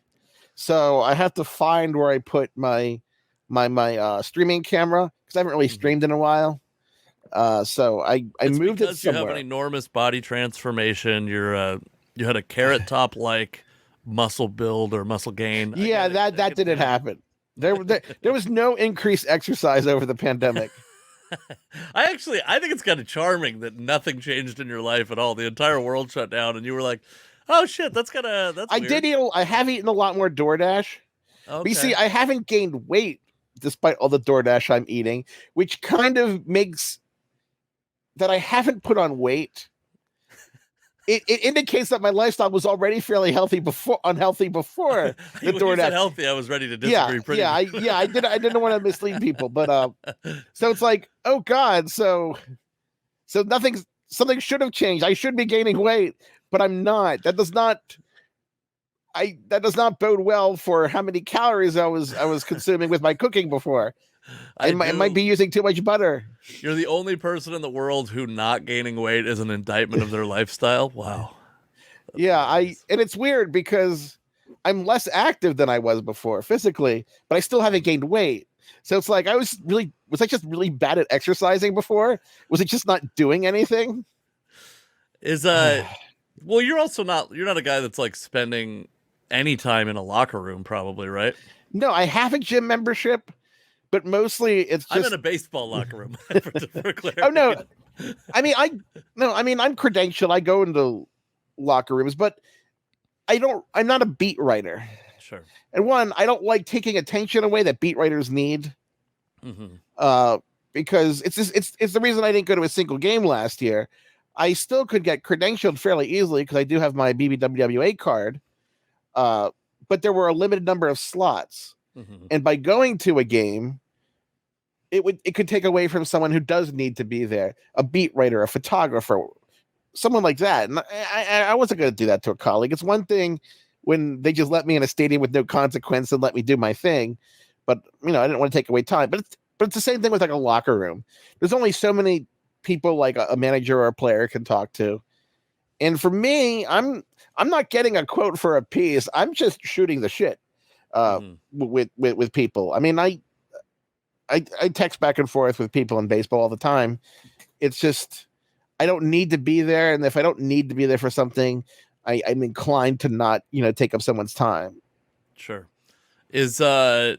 so I have to find where I put my streaming camera because I haven't really streamed in a while. So I moved it somewhere. You have an enormous body transformation. You had a carrot top like muscle build or muscle gain. Yeah, that didn't happen. There was no increased exercise over the pandemic. I think it's kind of charming that nothing changed in your life at all. The entire world shut down, and you were like, "Oh shit, that's weird." I have eaten a lot more DoorDash. Okay. But you see, I haven't gained weight despite all the DoorDash I'm eating, which kind of makes that I haven't put on weight. It indicates that my lifestyle was already fairly unhealthy before the DoorDash. You said healthy, I was ready to disagree. I didn't want to mislead people, but so it's like, oh God, so something should have changed. I should be gaining weight, but I'm not. That does not bode well for how many calories I was consuming with my cooking before. I might be using too much butter. You're the only person in the world who not gaining weight is an indictment of their lifestyle. Wow. That's and it's weird because I'm less active than I was before physically, but I still haven't gained weight. So it's like was I just really bad at exercising before? Was it just not doing anything? Well, you're not a guy that's like spending any time in a locker room probably, right? No, I have a gym membership. But mostly it's just... I'm in a baseball locker room. For clarity. Oh, no. I'm credentialed. I go into locker rooms, but I'm not a beat writer. Sure. And one, I don't like taking attention away that beat writers need. Mm-hmm. because it's the reason I didn't go to a single game last year. I still could get credentialed fairly easily because I do have my BBWA card, but there were a limited number of slots, and by going to a game, it could take away from someone who does need to be there, a beat writer, a photographer, someone like that. And I wasn't going to do that to a colleague. It's one thing when they just let me in a stadium with no consequence and let me do my thing, but I didn't want to take away time. But it's the same thing with like a locker room. There's only so many people like a manager or a player can talk to, and for me, I'm not getting a quote for a piece. I'm just shooting the shit with people. I mean, I text back and forth with people in baseball all the time. It's just I don't need to be there, and if I don't need to be there for something, I'm inclined to not take up someone's time. Sure. Is this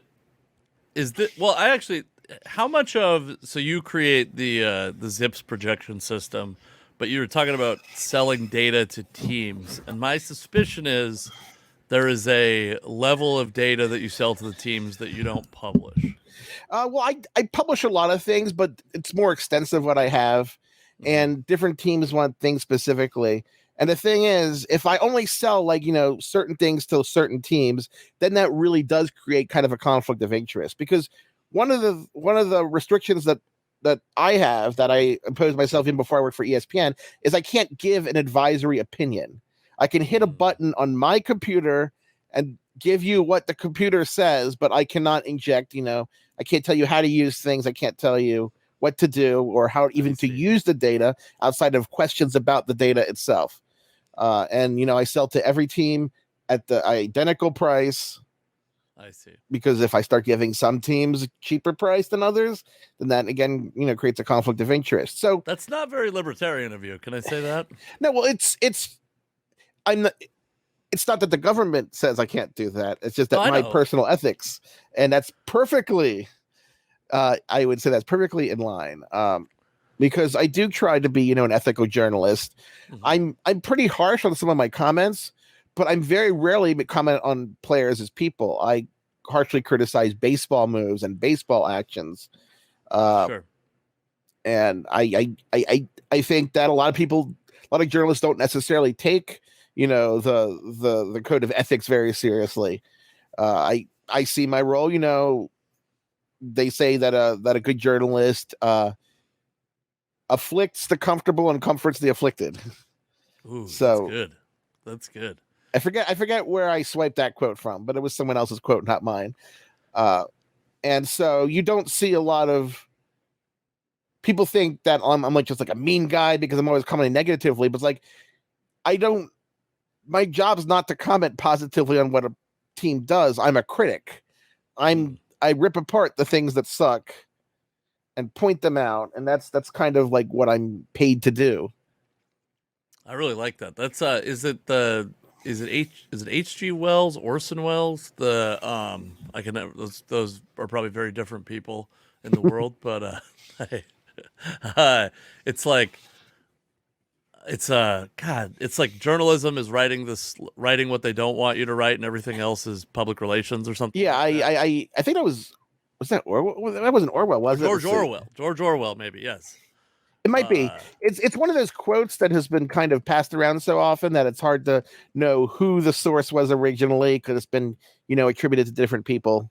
well? I actually. How much of so you create the Zips projection system, but you were talking about selling data to teams, and my suspicion is there is a level of data that you sell to the teams that you don't publish. Well, I publish a lot of things, but it's more extensive what I have, and different teams want things specifically. And the thing is, if I only sell certain things to certain teams, then that really does create kind of a conflict of interest, because one of the restrictions that I have, that I imposed myself in before I worked for ESPN, is I can't give an advisory opinion. I can hit a button on my computer and give you what the computer says, but I cannot inject, I can't tell you how to use things. I can't tell you what to do or how even to use the data outside of questions about the data itself. And I sell to every team at the identical price. I see. Because if I start giving some teams a cheaper price than others, then that again, creates a conflict of interest. So that's not very libertarian of you. Can I say that? No, well, it's not that the government says I can't do that. It's just that my personal ethics, and that's perfectly, I would say that's perfectly in line. Because I do try to be, an ethical journalist. I'm pretty harsh on some of my comments, but I'm very rarely comment on players as people. I harshly criticize baseball moves and baseball actions. Sure. And I think that a lot of journalists don't necessarily take, the code of ethics very seriously. I see my role, they say that a good journalist afflicts the comfortable and comforts the afflicted. Ooh, so that's good. I forget where I swiped that quote from, but it was someone else's quote, not mine. And so you don't see a lot of people think that I'm like just like a mean guy because I'm always commenting negatively, but it's like my job's not to comment positively on what a team does. I'm a critic. I rip apart the things that suck and point them out, and that's kind of like what I'm paid to do. I really like that. That's is it H.G. Wells, Orson Welles? Those are probably very different people in the world, but it's like journalism is writing what they don't want you to write, and everything else is public relations or something. Yeah, like I think that was that Orwell? That wasn't Orwell, was it? George Orwell, maybe. Yes. It might be. It's one of those quotes that has been kind of passed around so often that it's hard to know who the source was originally, because it's been, attributed to different people.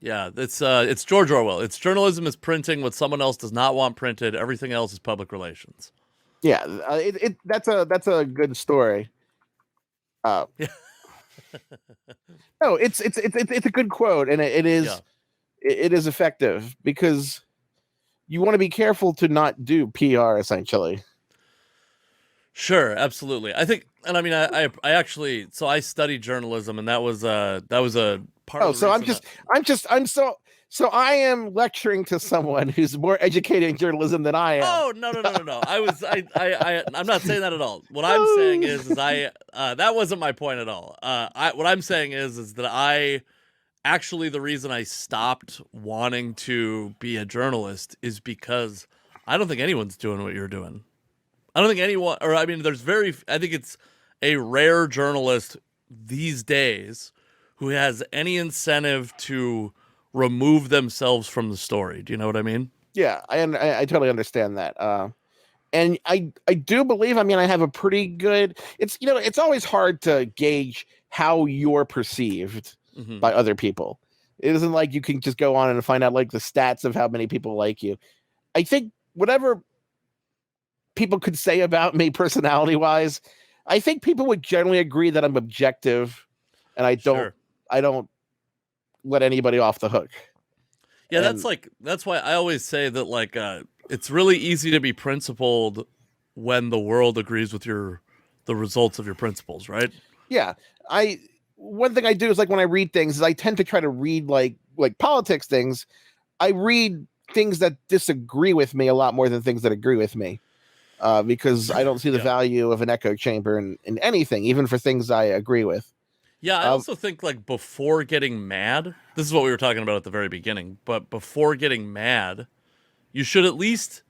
Yeah, it's George Orwell. It's journalism is printing what someone else does not want printed. Everything else is public relations. Yeah, that's a good story. No, it's a good quote, and it is effective, because you want to be careful to not do PR, essentially. Sure, absolutely. I think, and I mean, I actually, so I studied journalism, and that was a part. Oh, so so I am lecturing to someone who's more educated in journalism than I am. Oh, no. I'm not saying that at all. What I'm saying is that wasn't my point at all. What I'm saying is that actually, the reason I stopped wanting to be a journalist is because I don't think anyone's doing what you're doing. I don't think anyone, or I mean, I think it's a rare journalist these days who has any incentive to remove themselves from the story. Do you know what I mean? Yeah, I totally understand that. And I do believe, I mean, I have a pretty good, it's always hard to gauge how you're perceived by other people. It isn't like you can just go on and find out like the stats of how many people like you. I think whatever people could say about me personality wise, I think people would generally agree that I'm objective and I don't let anybody off the hook. Yeah, that's why I always say that like it's really easy to be principled when the world agrees with the results of your principles, right? Yeah. One thing I do is like when I read things is I tend to try to read like politics things. I read things that disagree with me a lot more than things that agree with me. Because I don't see the value of an echo chamber in anything, even for things I agree with. Yeah, I also think like before getting mad, this is what we were talking about at the very beginning, but before getting mad, you should at least,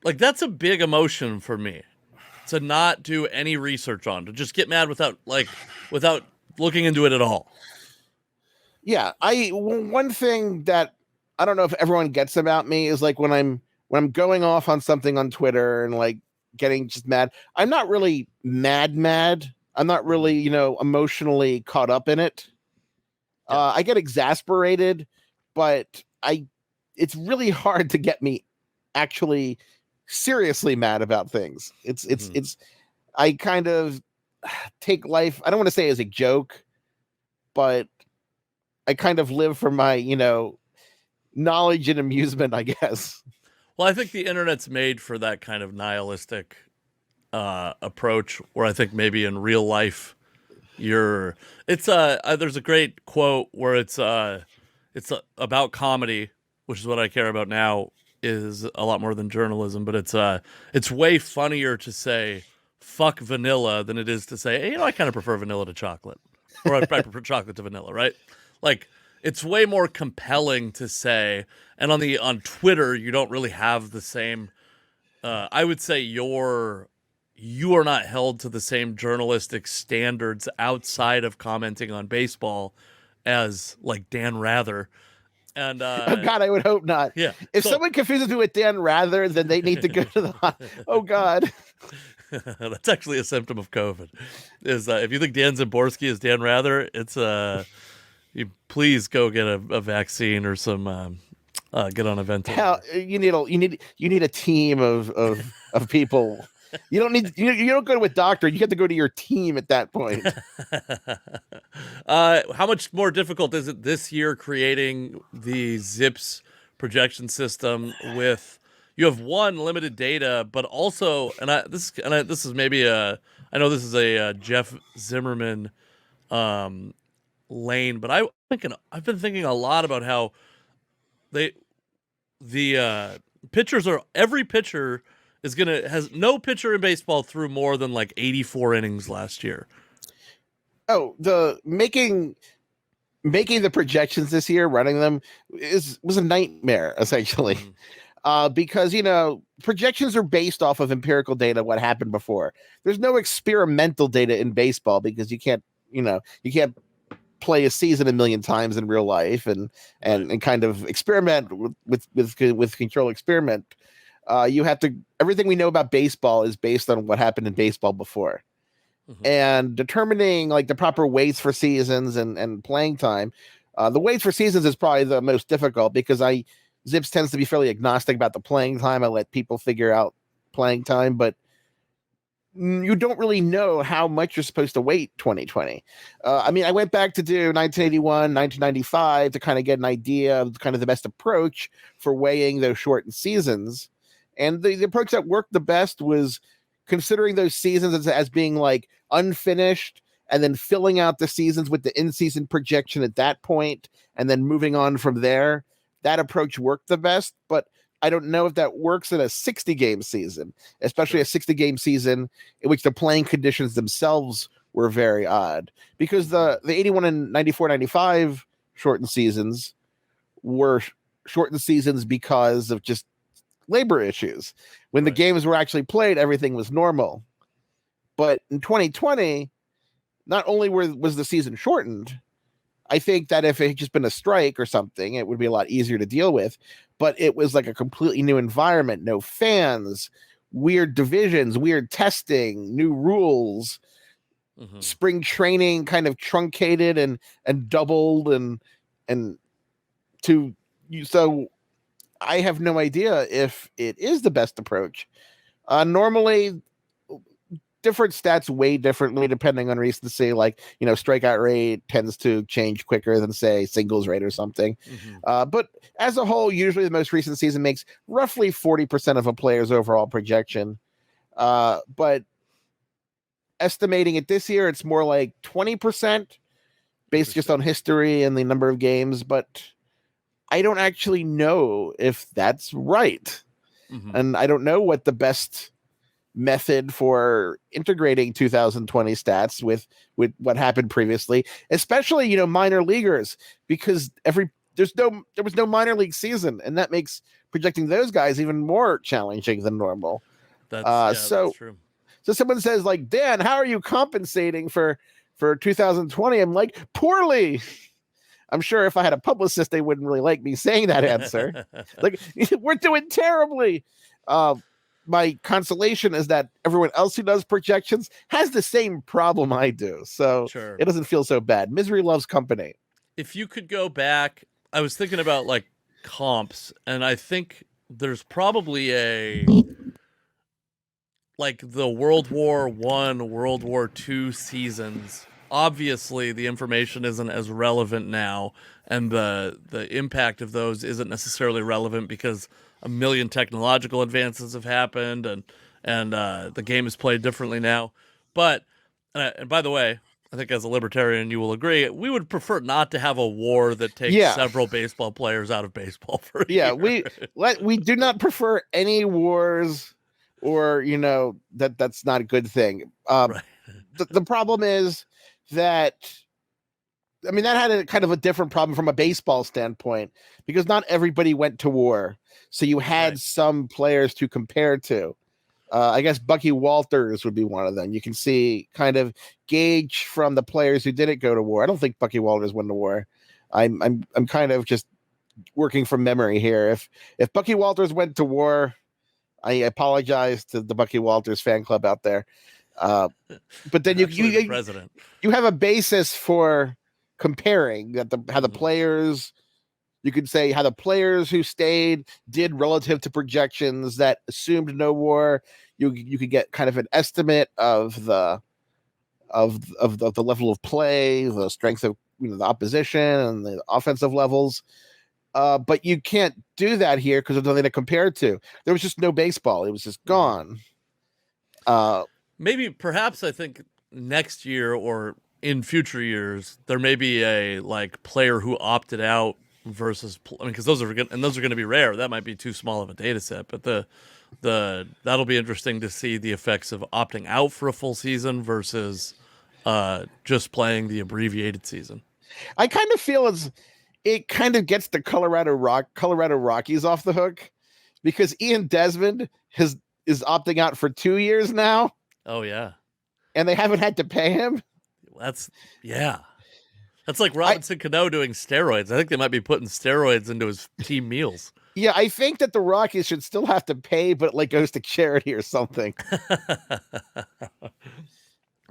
like, that's a big emotion for me, to not do any research on, to just get mad without looking into it at all. Yeah, one thing that I don't know if everyone gets about me is like when I'm going off on something on Twitter and like getting just mad, I'm not really mad. I'm not really, emotionally caught up in it. Yeah. I get exasperated, but it's really hard to get me actually seriously mad about things. It's I kind of take life, I don't want to say as a joke, but I kind of live for my, knowledge and amusement, I guess. Well, I think the internet's made for that kind of nihilistic approach, where I think maybe in real life there's a great quote where it's about comedy, which is what I care about now, is a lot more than journalism, but it's way funnier to say fuck vanilla than it is to say, hey, I kind of prefer vanilla to chocolate, or I prefer chocolate to vanilla, right? Like, it's way more compelling to say, and on Twitter you don't really have the same I would say you are not held to the same journalistic standards outside of commenting on baseball as like Dan Rather. And oh God, I would hope not. Yeah. If someone confuses me with Dan Rather, then they need to go to the oh God. That's actually a symptom of COVID. Is if you think Dan Szymborski is Dan Rather, it's you please go get a vaccine or some get on a ventilator. Hell, you need a team of people. You don't go to a doctor. You have to go to your team at that point. How much more difficult is it this year creating the Zips projection system with, you have one, limited data, but also, this is maybe I know this is a Jeff Zimmerman lane, but I've been thinking a lot about how pitchers every pitcher has no pitcher in baseball threw more than like 84 innings last year. Oh, the making the projections this year, running them was a nightmare essentially. Because projections are based off of empirical data, what happened before. There's no experimental data in baseball because you can't play a season a million times in real life and kind of experiment with control experiment. You have to, everything we know about baseball is based on what happened in baseball before. And determining like the proper weights for seasons and playing time. The weights for seasons is probably the most difficult because Zips tends to be fairly agnostic about the playing time. I let people figure out playing time, but you don't really know how much you're supposed to wait 2020. I mean, I went back to do 1981, 1995 to kind of get an idea of kind of the best approach for weighing those shortened seasons. And the approach that worked the best was considering those seasons as being like unfinished and then filling out the seasons with the in-season projection at that point and then moving on from there. That approach worked the best, but I don't know if that works in a 60-game season, especially a 60-game season in which the playing conditions themselves were very odd. Because the 81 and 94, 95 shortened seasons were shortened seasons because of just labor issues. When the games were actually played, everything was normal. But in 2020, not only was the season shortened, I think that if it had just been a strike or something, it would be a lot easier to deal with. But it was like a completely new environment, no fans, weird divisions, weird testing, new rules, spring training kind of truncated and doubled and to you. So I have no idea if it is the best approach. Normally, different stats weigh differently depending on recency. Like, strikeout rate tends to change quicker than, say, singles rate or something. But as a whole, usually the most recent season makes roughly 40% of a player's overall projection. But estimating it this year, it's more like 20% based just on history and the number of games. But I don't actually know if that's right. And I don't know what the best method for integrating 2020 stats with what happened previously, especially minor leaguers, because there was no minor league season, and that makes projecting those guys even more challenging than normal. That's true. So someone says, like, Dan, how are you compensating for 2020? I'm like, poorly. I'm sure if I had a publicist, they wouldn't really like me saying that answer. Like, we're doing terribly. My consolation is that everyone else who does projections has the same problem I do. So It doesn't feel so bad. Misery loves company. If you could go back, I was thinking about like comps, and I think there's probably like the World War I, World War II seasons. Obviously, the information isn't as relevant now, and the impact of those isn't necessarily relevant because a million technological advances have happened, and the game is played differently now. But and by the way, I think as a libertarian, you will agree, we would prefer not to have a war that takes several baseball players out of baseball for a year. we do not prefer any wars, or that's not a good thing. Right. The problem is that, I mean, that had a kind of a different problem from a baseball standpoint, because not everybody went to war. So you had some players to compare to. I guess Bucky Walters would be one of them. You can see kind of gauge from the players who didn't go to war. I don't think Bucky Walters went to war. I'm kind of just working from memory here. If Bucky Walters went to war, I apologize to the Bucky Walters fan club out there. But then you have a basis for comparing how the players. You could say how the players who stayed did relative to projections that assumed no war. You could get kind of an estimate of the level of play, the strength of the opposition, and the offensive levels. But you can't do that here because there's nothing to compare to. There was just no baseball; it was just gone. Perhaps I think next year or in future years there may be a player who opted out versus, because those are going to be rare. That might be too small of a data set, but that'll be interesting to see the effects of opting out for a full season versus just playing the abbreviated season. I kind of feel it kind of gets the Colorado Rockies off the hook, because Ian Desmond is opting out for 2 years now. Oh yeah, and they haven't had to pay him. That's like Robinson Cano doing steroids. I think they might be putting steroids into his team meals. Yeah, I think that the Rockies should still have to pay, but it goes to charity or something.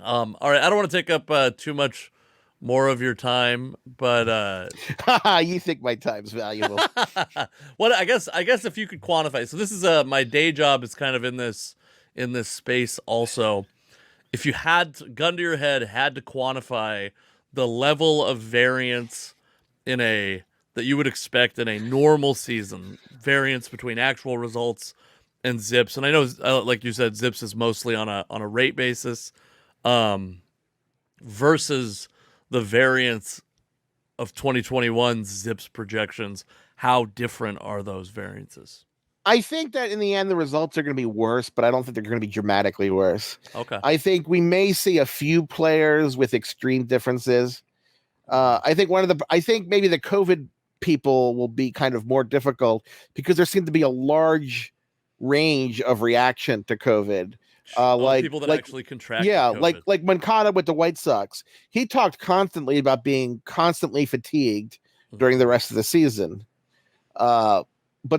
All right, I don't want to take up too much more of your time, but you think my time's valuable? Well, I guess if you could quantify. So this is my day job is kind of in this space also. If you had gun to your head, had to quantify the level of variance that you would expect in a normal season, variance between actual results and ZiPS. And I know, like you said, ZiPS is mostly on a rate basis, versus the variance of 2021's ZiPS projections. How different are those variances? I think that in the end, the results are going to be worse, but I don't think they're going to be dramatically worse. Okay. I think we may see a few players with extreme differences. I think maybe the COVID people will be kind of more difficult, because there seemed to be a large range of reaction to COVID Oh, the people that actually contracted yeah, COVID. like Moncada with the White Sox. He talked constantly about being constantly fatigued during the rest of the season. But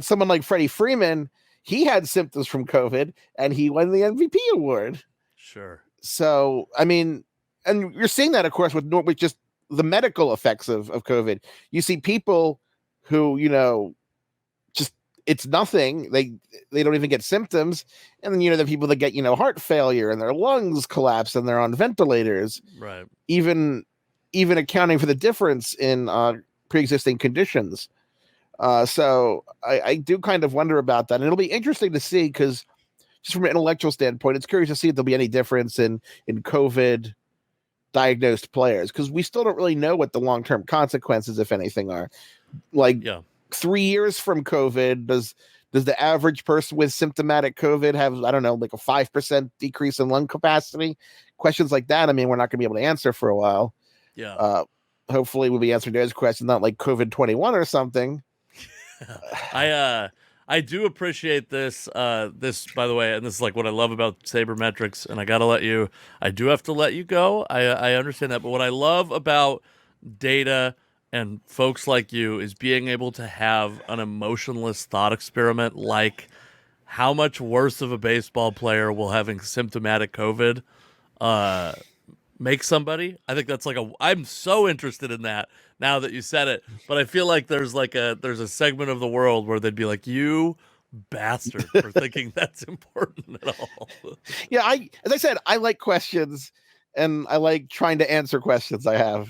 someone like Freddie Freeman, he had symptoms from COVID and he won the MVP award. Sure. So, I mean, and you're seeing that, of course, with just the medical effects of COVID. You see people who, just it's nothing. They don't even get symptoms. And then, the people that get, heart failure and their lungs collapse and they're on ventilators. Right. Even accounting for the difference in pre-existing conditions. So I do kind of wonder about that. And it'll be interesting to see because just from an intellectual standpoint, it's curious to see if there'll be any difference in COVID diagnosed players because we still don't really know what the long-term consequences, if anything, are. Like 3 years from COVID, does the average person with symptomatic COVID have, I don't know, like a 5% decrease in lung capacity? Questions like that, I mean, we're not going to be able to answer for a while. Yeah. Hopefully we'll be answering those questions, not like COVID-21 or something. I do appreciate this, this, by the way, and this is like what I love about sabermetrics, and I do have to let you go. I understand that, but what I love about data and folks like you is being able to have an emotionless thought experiment like how much worse of a baseball player will having symptomatic COVID make somebody. I think that's I'm so interested in that now that you said it, but I feel like there's a segment of the world where they'd be like, you bastard for thinking that's important at all. Yeah, as I said, I like questions and I like trying to answer questions I have.